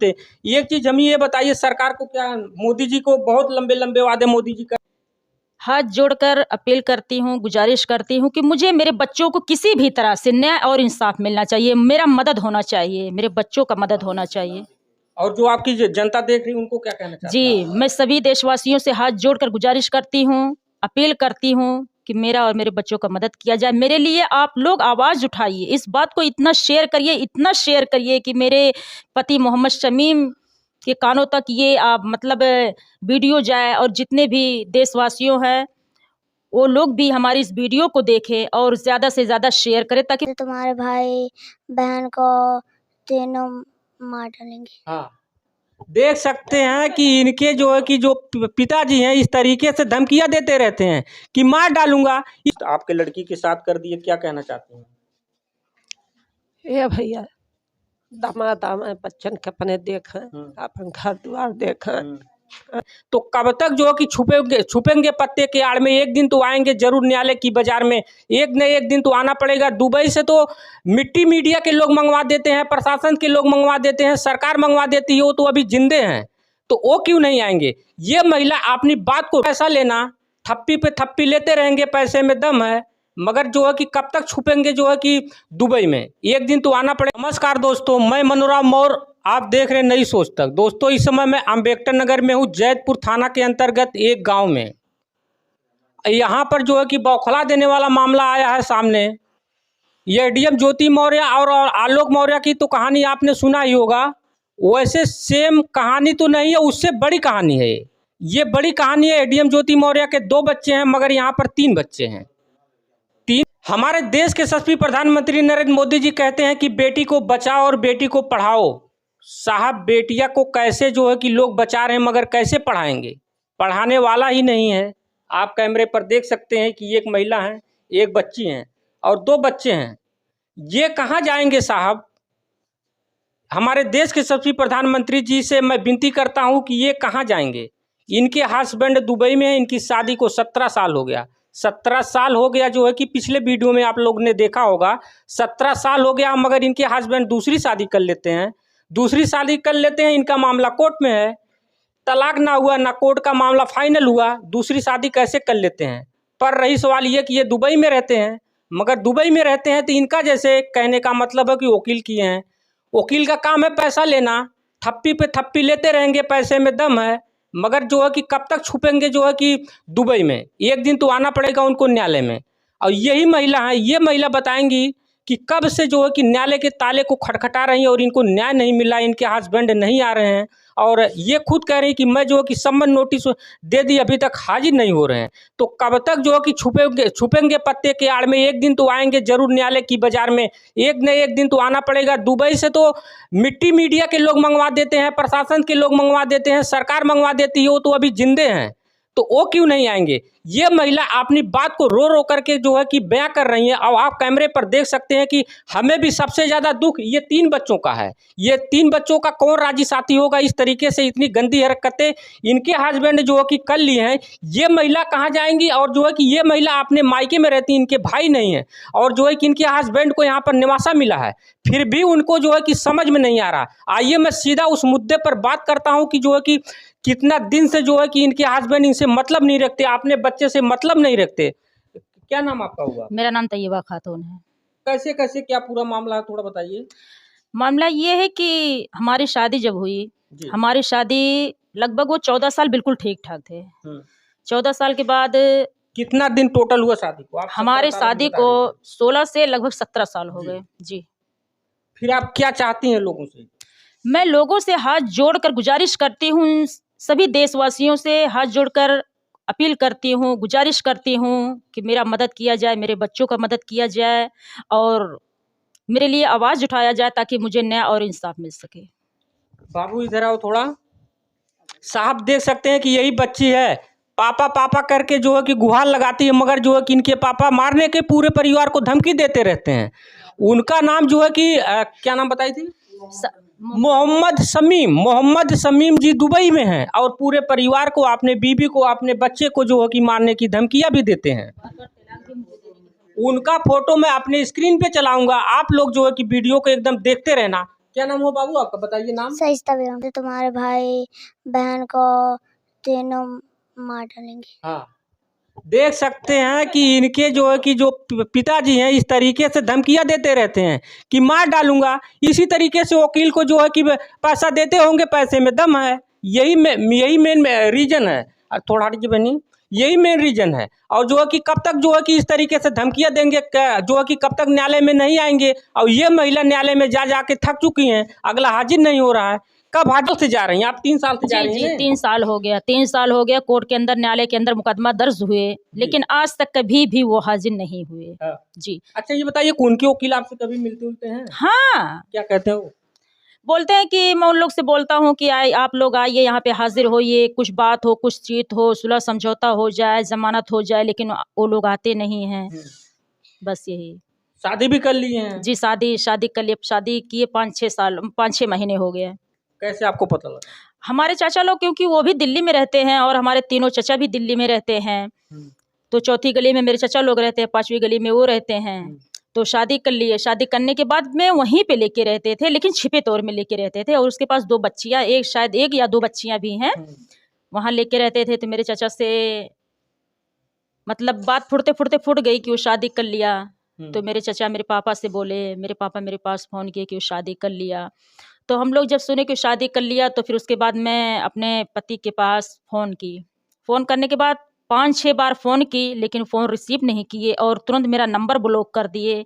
समझते। एक चीज़ हम ये बताइए, सरकार को क्या, मोदी जी को बहुत लंबे लंबे वादे मोदी जी कर। हाथ जोड़कर अपील करती हूँ, गुजारिश करती हूँ कि मुझे मेरे बच्चों को किसी भी तरह से न्याय और इंसाफ मिलना चाहिए। मेरा मदद होना चाहिए, मेरे बच्चों का मदद होना चाहिए। और जो आपकी जनता देख रही है उनको क्या कहना चाहते हैं? जी, मैं सभी देशवासियों से हाथ जोड़कर गुजारिश करती हूँ, अपील करती हूँ कि मेरा और मेरे बच्चों का मदद किया जाए। मेरे लिए आप लोग आवाज़ उठाइए, इस बात को इतना शेयर करिए कि मेरे पति मोहम्मद शमीम के कानों तक ये मतलब वीडियो जाए, और जितने भी देशवासियों हैं वो लोग भी हमारी इस वीडियो को देखें और ज़्यादा से ज़्यादा शेयर करें, ताकि तुम्हारे भाई बहन को तीनों मार डालेंगे। हाँ, देख सकते हैं कि इनके जो है कि जो पिताजी हैं इस तरीके से धमकियां देते रहते हैं कि मार डालूंगा। आपके लड़की के साथ कर दिए, क्या कहना चाहते हैं? ये भैया दामाद आवे बच्चन के अपने देखें, अपन घर द्वार देखें। तो कब तक जो है कि छुपेंगे पत्ते के आड़ में? एक दिन तो आएंगे जरूर न्यायालय की बाजार में, एक न एक दिन तो आना पड़ेगा। दुबई से तो मिट्टी मीडिया के लोग मंगवा देते हैं, प्रशासन के लोग मंगवा देते हैं, सरकार मंगवा देती है, वो तो अभी जिंदे हैं, तो वो क्यों नहीं आएंगे? ये महिला अपनी बात को पैसा लेना, थप्पी पे थप्पी लेते रहेंगे, पैसे में दम है, मगर जो है कि कब तक छुपेंगे जो है कि दुबई में? एक दिन तो आना पड़ेगा। नमस्कार दोस्तों, मैं मनोराम मौर्य, आप देख रहे हैं नई सोच तक। दोस्तों, इस समय मैं अम्बेडकर नगर में हूँ, जैतपुर थाना के अंतर्गत एक गांव में। यहाँ पर जो है कि बौखला देने वाला मामला आया है सामने। ये डीएम ज्योति मौर्य और आलोक मौर्य की तो कहानी आपने सुना ही होगा, वैसे सेम कहानी तो नहीं है, उससे बड़ी कहानी है। ये बड़ी कहानी है। डीएम ज्योति मौर्य के 2 बच्चे हैं, मगर यहाँ पर 3 बच्चे हैं। हमारे देश के यशस्वी प्रधानमंत्री नरेंद्र मोदी जी कहते हैं कि बेटी को बचाओ और बेटी को पढ़ाओ। साहब, बेटिया को कैसे जो है कि लोग बचा रहे हैं, मगर कैसे पढ़ाएंगे? पढ़ाने वाला ही नहीं है। आप कैमरे पर देख सकते हैं कि एक महिला है, एक बच्ची है और 2 बच्चे हैं। ये कहाँ जाएंगे साहब? हमारे देश के यशस्वी प्रधानमंत्री जी से मैं विनती करता हूँ कि ये कहाँ जाएंगे? इनके हस्बैंड दुबई में है, इनकी शादी को 17 साल हो गया। 17 साल हो गया जो है कि पिछले वीडियो में आप लोग ने देखा होगा, 17 साल हो गया, मगर इनके हस्बैंड दूसरी शादी कर लेते हैं। दूसरी शादी कर लेते हैं, इनका मामला कोर्ट में है, तलाक ना हुआ, ना कोर्ट का मामला फाइनल हुआ, दूसरी शादी कैसे कर लेते हैं? पर रही सवाल ये कि ये दुबई में रहते हैं, मगर दुबई में रहते हैं तो इनका जैसे कहने का मतलब है कि वकील किए हैं। वकील का काम है पैसा लेना, थप्पी पे थप्पी लेते रहेंगे, पैसे में दम है, मगर जो है कि कब तक छुपेंगे जो है कि दुबई में? एक दिन तो आना पड़ेगा उनको न्यायालय में। और यही महिला है, ये महिला बताएंगी कि कब से जो है कि न्यायालय के ताले को खटखटा रही हैं और इनको न्याय नहीं मिला, इनके हस्बैंड नहीं आ रहे हैं, और ये खुद कह रही हैं कि मैं जो है कि सम्मन नोटिस दे दी, अभी तक हाजिर नहीं हो रहे हैं। तो कब तक जो है कि छुपेंगे पत्ते के आड़ में? एक दिन तो आएंगे जरूर न्यायालय की बाजार में, एक न एक दिन तो आना पड़ेगा। दुबई से तो मिट्टी मीडिया के लोग मंगवा देते हैं, प्रशासन के लोग मंगवा देते हैं, सरकार मंगवा देती है, वो तो अभी जिंदे हैं, तो वो क्यों नहीं आएंगे? ये महिला अपनी बात को रो रो करके जो है कि बयां कर रही है। और आप कैमरे पर देख सकते हैं कि हमें भी सबसे ज़्यादा दुख ये 3 बच्चों का है। ये 3 बच्चों का कौन राजी साथी होगा? इस तरीके से इतनी गंदी हरकतें इनके हस्बैंड जो है कि कर ली हैं। ये महिला कहाँ जाएंगी? और जो है कि ये महिला अपने मायके में रहती, इनके भाई नहीं है, और जो है कि इनके हस्बैंड को यहाँ पर निवासा मिला है, फिर भी उनको जो है कि समझ में नहीं आ रहा। आइए मैं सीधा उस मुद्दे पर बात करता हूँ कि जो है कि कितना दिन से जो है कि इनके हस्बैंड इनसे मतलब नहीं रखते, अपने बच्चे से मतलब नहीं रखते। क्या नाम आपका हुआ? मेरा नाम तैयबा खातून है। कैसे कैसे क्या पूरा मामला है, थोड़ा बताइए। मामला ये है कि हमारी शादी जब हुई, हमारी शादी लगभग वो 14 साल बिल्कुल ठीक ठाक थे। 14 साल के बाद कितना दिन टोटल हुआ शादी को? हमारे शादी को 16 से लगभग 17 साल हो गए जी। फिर आप क्या चाहती हैं लोगों से? मैं लोगों से हाथ जोड़कर गुजारिश करती हूँ, सभी देशवासियों से हाथ जोड़कर अपील करती हूँ, गुजारिश करती हूँ कि मेरा मदद किया जाए, मेरे बच्चों का मदद किया जाए और मेरे लिए आवाज़ उठाया जाए, ताकि मुझे न्याय और इंसाफ मिल सके। बाबू इधर आओ थोड़ा। साहब देख सकते हैं कि यही बच्ची है, पापा पापा करके जो है कि गुहार लगाती है, मगर जो है कि इनके पापा मारने के पूरे परिवार को धमकी देते रहते हैं। उनका नाम जो है कि क्या नाम बताई थी? मोहम्मद शमीम जी दुबई में हैं, और पूरे परिवार को, अपने बीबी को, अपने बच्चे को जो है कि मारने की धमकियां भी देते हैं। उनका फोटो मैं अपने स्क्रीन पे चलाऊंगा, आप लोग जो है कि वीडियो को एकदम देखते रहना। क्या नाम हो बाबू आपका, बताइए नाम। सहिस्ता बेगम। तो तुम्हारे भाई बहन को तीनों मार डालेंगे। हाँ, देख सकते हैं कि इनके जो है कि जो पिताजी हैं इस तरीके से धमकियां देते रहते हैं कि मार डालूंगा। इसी तरीके से वकील को जो है कि पैसा देते होंगे, पैसे में दम है। यही मेन रीजन है। और थोड़ा हटिए बहनी, यही मेन रीजन है। और जो है कि कब तक जो है कि इस तरीके से धमकियां देंगे, जो है कि कब तक न्यायालय में नहीं आएंगे। और ये महिला न्यायालय में जा के थक चुकी हैं, अगला हाजिर नहीं हो रहा है। कब हाजिर से जा रही हैं आप? 3 साल से जा जी रही जी हैं। 3 साल हो गया, 3 साल हो गया कोर्ट के अंदर, न्यायालय के अंदर मुकदमा दर्ज हुए, लेकिन आज तक कभी भी वो हाजिर नहीं हुए। हाँ। जी अच्छा ये बताइए, उनके वकील आपसे कभी मिलते उलते हैं? हाँ, क्या कहते हैं वो? बोलते हैं कि मैं उन लोग से बोलता हूँ कि आप लोग आइए यहाँ पे हाजिर होइए, कुछ बात हो, कुछ चीत हो, सुलह समझौता हो जाए, जमानत हो जाए, लेकिन वो लोग आते नहीं हैं। बस यही। शादी भी कर लिए हैं? जी शादी कर लिए, शादी किए 5-6 महीने हो गए। कैसे आपको पता लगा? हमारे चाचा लोग, क्योंकि वो भी दिल्ली में रहते हैं और हमारे तीनों चचा भी दिल्ली में रहते हैं। तो चौथी गली में मेरे चचा लोग रहते हैं, 5वीं गली में वो रहते हैं। तो शादी कर लिए, शादी करने के बाद में वहीं पे लेके रहते थे, लेकिन छिपे तौर में लेके रहते थे। और उसके पास 2 बच्चियाँ, शायद 1 या 2 बच्चियाँ भी हैं, वहाँ लेके रहते थे। तो मेरे चाचा से मतलब बात फुट गई कि वो शादी कर लिया। तो मेरे चचा मेरे पापा से बोले, मेरे पापा मेरे पास फ़ोन किए कि वो शादी कर लिया। तो हम लोग जब सुने कि शादी कर लिया, तो फिर उसके बाद मैं अपने पति के पास फ़ोन की। फ़ोन करने के बाद 5-6 बार फ़ोन की, लेकिन फ़ोन रिसीव नहीं किए और तुरंत मेरा नंबर ब्लॉक कर दिए।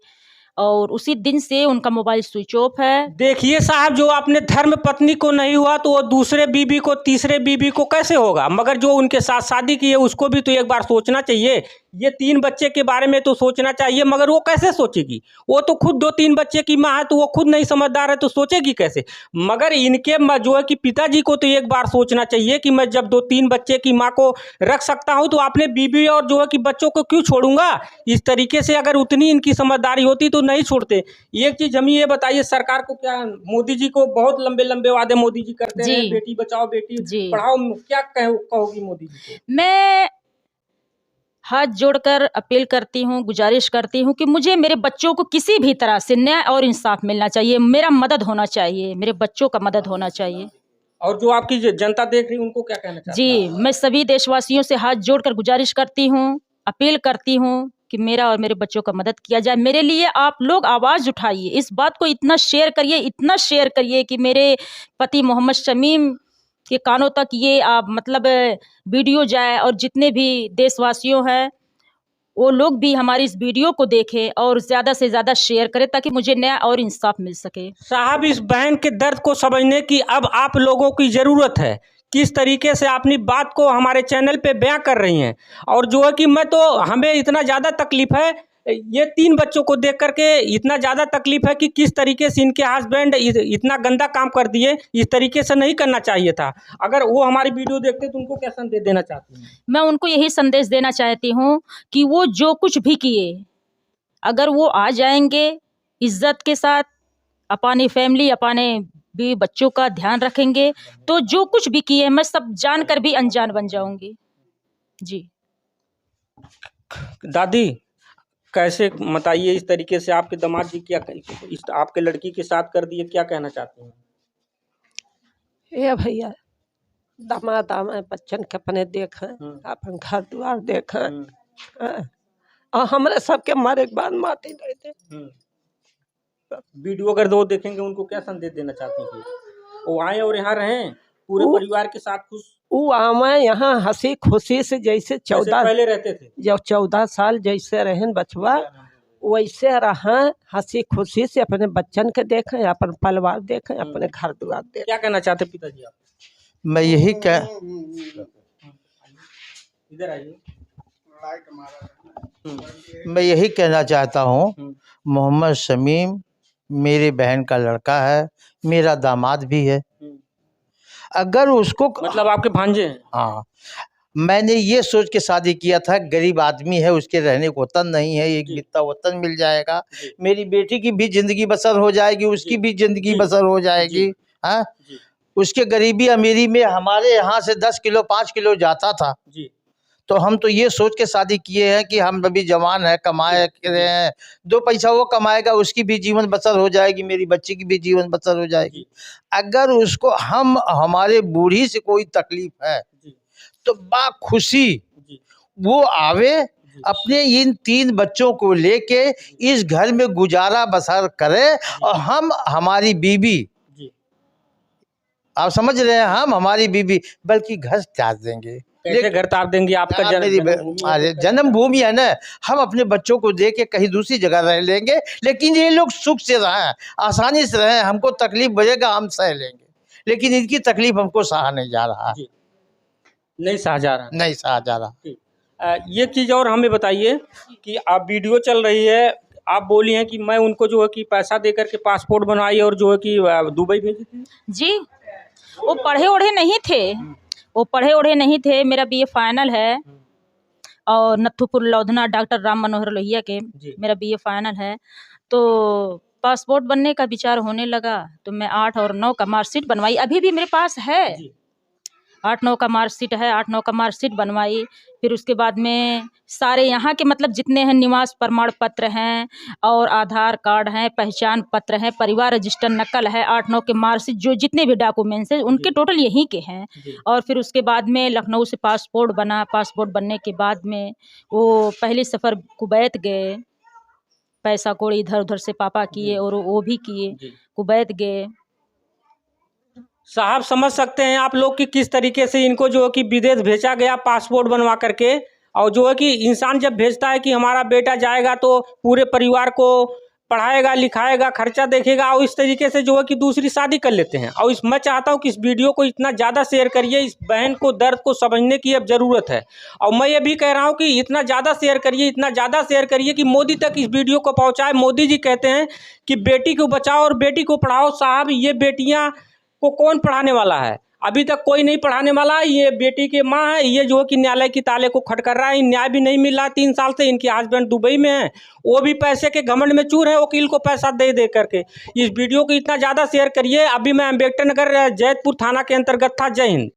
और उसी दिन से उनका मोबाइल स्विच ऑफ है। देखिए साहब, जो अपने धर्म पत्नी को नहीं हुआ तो वो दूसरे बीबी को, तीसरे बीबी को कैसे होगा? मगर जो उनके साथ शादी की है उसको भी तो एक बार सोचना चाहिए। ये 3 बच्चे के बारे में तो सोचना चाहिए, मगर वो कैसे सोचेगी? वो तो खुद 2-3 बच्चे की माँ है, तो वो खुद नहीं समझदार है, तो सोचेगी कैसे? मगर इनके जो है कि पिताजी को तो एक बार सोचना चाहिए कि मैं जब 2-3 बच्चे की माँ को रख सकता हूँ तो अपने बीबी और जो है कि बच्चों को क्यों छोड़ूंगा? इस तरीके से अगर उतनी इनकी समझदारी होती तो नहीं छोड़ते। एक चीज़ हमें ये बताइए, सरकार को क्या, मोदी जी को बहुत लंबे लंबे वादे मोदी जी करते हैं, बेटी बचाओ बेटी पढ़ाओ, क्या कहोगी मोदी जी को? मैं हाथ जोड़कर अपील करती हूँ, गुजारिश करती हूँ कि मुझे मेरे बच्चों को किसी भी तरह से न्याय और इंसाफ मिलना चाहिए। मेरा मदद होना चाहिए, मेरे बच्चों का मदद होना चाहिए। और जो आपकी जनता देख रही है उनको क्या कहना चाहते हैं? जी, मैं सभी देशवासियों से हाथ जोड़कर गुजारिश करती हूँ, अपील करती हूँ कि मेरा और मेरे बच्चों का मदद किया जाए। मेरे लिए आप लोग आवाज़ उठाइए, इस बात को इतना शेयर करिए कि मेरे पति मोहम्मद शमीम के कानों तक ये मतलब वीडियो जाए, और जितने भी देशवासियों हैं वो लोग भी हमारी इस वीडियो को देखें और ज़्यादा से ज़्यादा शेयर करें, ताकि मुझे न्याय और इंसाफ मिल सके। साहब, इस बहन के दर्द को समझने की अब आप लोगों की ज़रूरत है। किस तरीके से अपनी बात को हमारे चैनल पे बयां कर रही हैं। और जो है कि हमें इतना ज़्यादा तकलीफ़ है, ये 3 बच्चों को देख करके इतना ज़्यादा तकलीफ़ है कि किस तरीके से इनके हस्बैंड इतना गंदा काम कर दिए। इस तरीके से नहीं करना चाहिए था। अगर वो हमारी वीडियो देखते तो उनको क्या संदेश देना चाहती हैं? मैं उनको यही संदेश देना चाहती हूँ कि वो जो कुछ भी किए, अगर वो आ जाएंगे इज्जत के साथ, अपनी फैमिली, अपने भी बच्चों का ध्यान रखेंगे, तो जो कुछ भी किए मैं सब जानकर भी अनजान बन जाऊंगी। जी दादी, कैसे बताइए, इस तरीके से आपके दामाद जी क्या इस आपके लड़की के साथ कर दिए, क्या कहना चाहते हैं? ये भैया दामाद आवे बच्चन के अपने देखें, अपन घर द्वार देखें, और हमारे सबके मारे के बाद माते रहते। वीडियो अगर वो देखेंगे उनको क्या संदेश देना चाहती हैं? वो आए और यहाँ रहें पूरे परिवार के साथ खुश। वो आवे यहाँ हंसी खुशी से, जैसे 14 पहले रहते थे, जब 14 साल जैसे रहें बचवा, वैसे रहें हंसी खुशी से, अपने बच्चन के देखें, अपन परिवार देखें, अपने घर द्वार देखें। क्या कहना चाहते पिताजी आप? मैं यही इधर आइए। मैं यही कहना चाहता हूँ, मोहम्मद शमीम मेरी बहन का लड़का है, मेरा दामाद भी है। अगर उसको मतलब आपके भांजे हैं? हाँ, मैंने ये सोच के शादी किया था, गरीब आदमी है, उसके रहने को वतन नहीं है, एक बित्ता वतन मिल जाएगा, मेरी बेटी की भी जिंदगी बसर हो जाएगी, उसकी भी जिंदगी बसर हो जाएगी। हाँ, उसके गरीबी अमीरी में हमारे यहाँ से 10 किलो 5 किलो जाता था, तो हम तो ये सोच के शादी किए हैं कि हम अभी जवान है, कमाए रहे हैं, 2 पैसा वो कमाएगा, उसकी भी जीवन बसर हो जाएगी, मेरी बच्ची की भी जीवन बसर हो जाएगी। अगर उसको हमारे बूढ़ी से कोई तकलीफ है तो बाखुशी वो आवे, अपने इन 3 बच्चों को लेके इस घर में गुजारा बसर करे, और हम हमारी बीवी, आप समझ रहे हैं, हम हमारी बीवी बल्कि घर त्याग देंगे। कैसे घर तार देंगे? आपका अरे जन्मभूमि है ना, हम अपने बच्चों को दे के कहीं दूसरी जगह रह लेंगे, लेकिन ये लोग सुख से रहें, आसानी से रहें। हमको तकलीफ बढ़ेगा, हम सह लेंगे, लेकिन इनकी तकलीफ हमको सहा नहीं जा रहा, नहीं सहा जा रहा, नहीं सहा जा रहा। ये चीज़ और हमें बताइए कि आप वीडियो चल रही है, आप बोली हैं कि मैं उनको जो है कि पैसा दे करके पासपोर्ट बनवाई और जो है कि दुबई भेजी थी। जी, वो पढ़े ओढ़े नहीं थे, वो पढ़े ओढ़े नहीं थे। मेरा BA फाइनल है, और नथुपुर लौधना डॉक्टर राम मनोहर लोहिया के मेरा BA फाइनल है। तो पासपोर्ट बनने का विचार होने लगा तो मैं 8 और 9 का मार्कशीट बनवाई, अभी भी मेरे पास है। 8-9 का मार्कशीट है, 8-9 का मार्कशीट बनवाई। फिर उसके बाद में सारे यहाँ के मतलब जितने हैं निवास प्रमाण पत्र हैं और आधार कार्ड हैं, पहचान पत्र हैं, परिवार रजिस्टर नकल है, 8-9 के मार्कशीट, जो जितने भी डॉक्यूमेंट्स हैं उनके टोटल यहीं के हैं। और फिर उसके बाद में लखनऊ से पासपोर्ट बना। पासपोर्ट बनने के बाद में वो पहली सफ़र कुवैत गए, पैसा कौड़ी इधर उधर से पापा किए और वो भी किए, कुवैत गए। साहब समझ सकते हैं आप लोग कि किस तरीके से इनको जो है कि विदेश भेजा गया पासपोर्ट बनवा करके, और जो है कि इंसान जब भेजता है कि हमारा बेटा जाएगा तो पूरे परिवार को पढ़ाएगा, लिखाएगा, खर्चा देखेगा, और इस तरीके से जो है कि दूसरी शादी कर लेते हैं। और मैं चाहता हूं कि इस वीडियो को इतना ज़्यादा शेयर करिए, इस बहन को दर्द को समझने की अब ज़रूरत है। और मैं ये भी कह रहा हूं कि इतना ज़्यादा शेयर करिए, इतना ज़्यादा शेयर करिए कि मोदी तक इस वीडियो को पहुँचाए। मोदी जी कहते हैं कि बेटी को बचाओ और बेटी को पढ़ाओ। साहब, ये बेटियाँ को कौन पढ़ाने वाला है? अभी तक कोई नहीं पढ़ाने वाला। ये बेटी के माँ है, ये जो है कि न्यायालय की ताले को खटखट रहा है। न्याय भी नहीं मिल रहा 3 साल से। इनके हस्बैंड दुबई में हैं, वो भी पैसे के घमंड में चूर है, वकील को पैसा दे दे करके। इस वीडियो को इतना ज़्यादा शेयर करिए। अभी मैं अम्बेडकर नगर जैतपुर थाना के अंतर्गत था। जय हिंद।